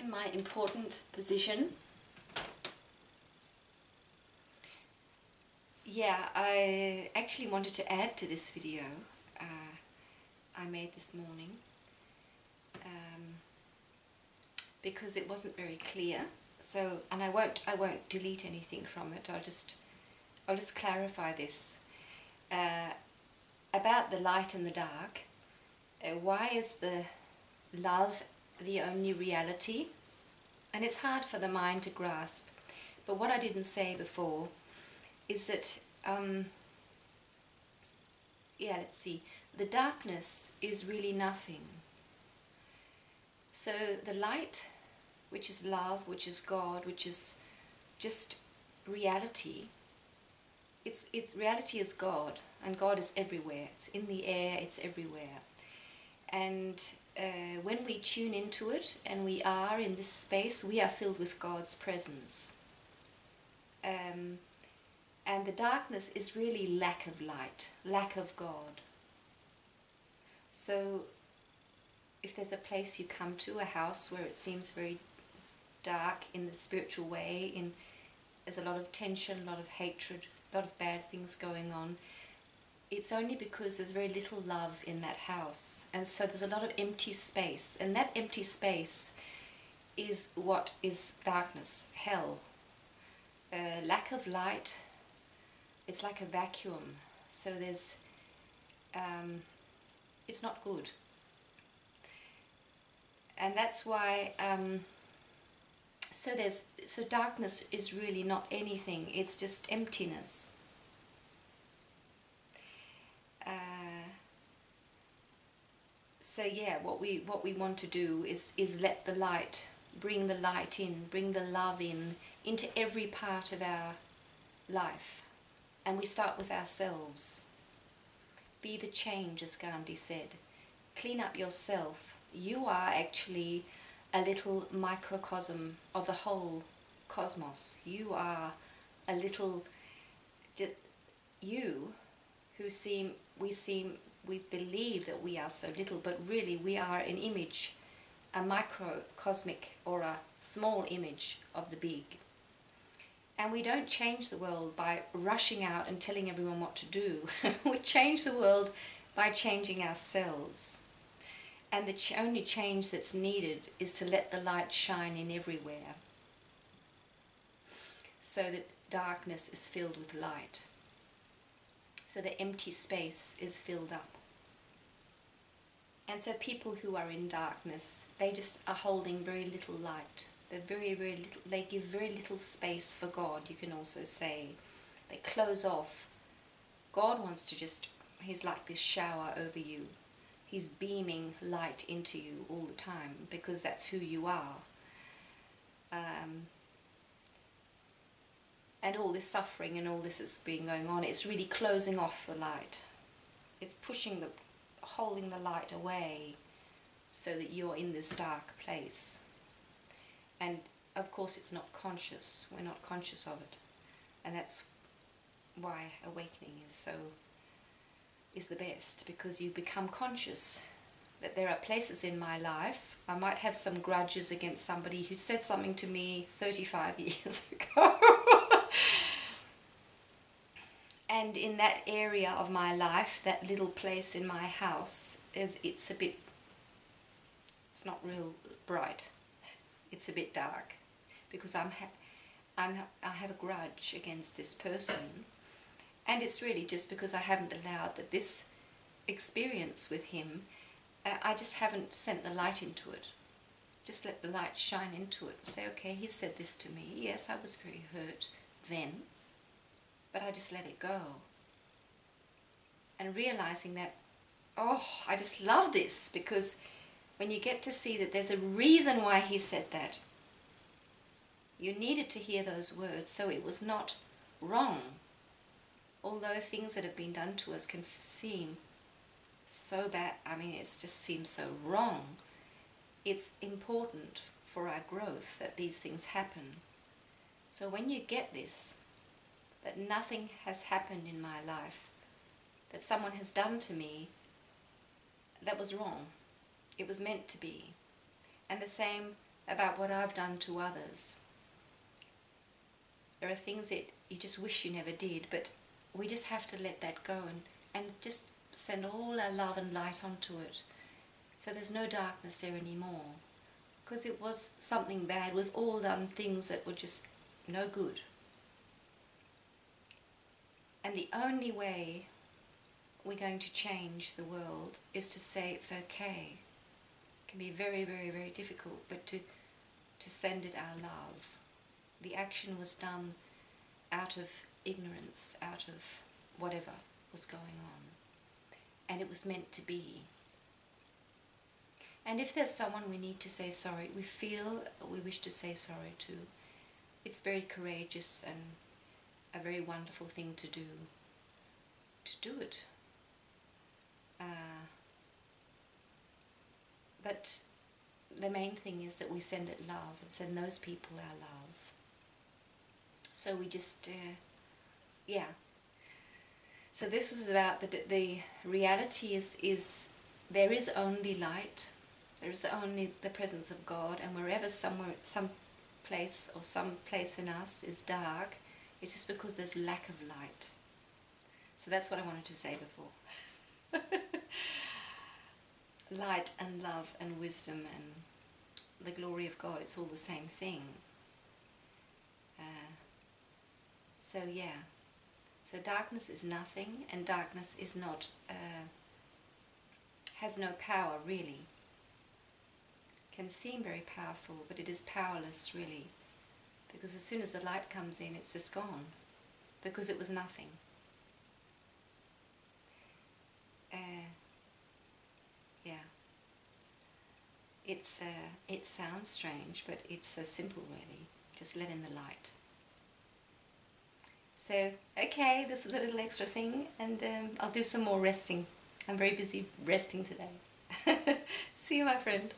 in my important position. Yeah, I actually wanted to add to this video I made this morning because it wasn't very clear. So, and I won't delete anything from it. I'll just clarify this about the light and the dark. Why is the love the only reality? And it's hard for the mind to grasp. But what I didn't say before is that, let's see, the darkness is really nothing. So the light, which is love, which is God, which is just reality, it's reality is God, and God is everywhere. It's in the air, it's everywhere. And when we tune into it and we are in this space, we are filled with God's presence. And the darkness is really lack of light, lack of God. So if there's a place you come to, a house where it seems very dark in the spiritual way, there's a lot of tension, a lot of hatred, a lot of bad things going on, it's only because there's very little love in that house. And so there's a lot of empty space. And that empty space is what is darkness, hell. Lack of light, it's like a vacuum. So there's, it's not good. And that's why, so darkness is really not anything. It's just emptiness. So yeah, what we want to do is let the light, bring the light in, bring the love in, into every part of our life. And we start with ourselves. Be the change, as Gandhi said. Clean up yourself. You are actually a little microcosm of the whole cosmos. You are a little, you who we believe that we are so little, but really we are an image, a microcosmic or a small image of the big. And we don't change the world by rushing out and telling everyone what to do. We change the world by changing ourselves. And the only change that's needed is to let the light shine in everywhere, so that darkness is filled with light. So the empty space is filled up. And so people who are in darkness, they just are holding very little light. They're very, very little, they give very little space for God, you can also say. They close off. God wants to he's like this shower over you. He's beaming light into you all the time, because that's who you are. And all this suffering and all this has been going on, it's really closing off the light. It's holding the light away so that you're in this dark place. And of course it's not conscious. We're not conscious of it. And that's why awakening is the best, because you become conscious that there are places in my life. I might have some grudges against somebody who said something to me 35 years ago. And in that area of my life, that little place in my house, it's not real bright. It's a bit dark, because I have a grudge against this person. And it's really just because I haven't allowed that this experience with him, I just haven't sent the light into it. Just let the light shine into it. Say, okay, he said this to me. Yes, I was very hurt then, but I just let it go. And realizing that, I just love this, because when you get to see that there's a reason why he said that, you needed to hear those words, so it was not wrong. Although things that have been done to us can seem so bad, it just seems so wrong. It's important for our growth that these things happen. So when you get this, that nothing has happened in my life that someone has done to me that was wrong. It was meant to be. And the same about what I've done to others. There are things that you just wish you never did, but we just have to let that go and just send all our love and light onto it. So there's no darkness there anymore. Because it was something bad. We've all done things that were just no good. And the only way we're going to change the world is to say it's okay. It can be very, very, very difficult, but to send it our love. The action was done out of ignorance, out of whatever was going on. And it was meant to be. And if there's someone we need to say sorry, we feel we wish to say sorry to, it's very courageous and a very wonderful thing to do it. But the main thing is that we send it love and send those people our love. So we just, yeah. So this is about the reality is there is only light. There is only the presence of God, and wherever some place or some place in us is dark, it's just because there's lack of light. So that's what I wanted to say before. Light and love and wisdom and the glory of God, it's all the same thing. So yeah, so darkness is nothing, and darkness is not, has no power really. Can seem very powerful, but it is powerless really, because as soon as the light comes in, it's just gone, because it was nothing. Yeah, it sounds strange, but it's so simple really. Just let in the light. So, okay, this was a little extra thing, and I'll do some more resting. I'm very busy resting today. See you, my friend.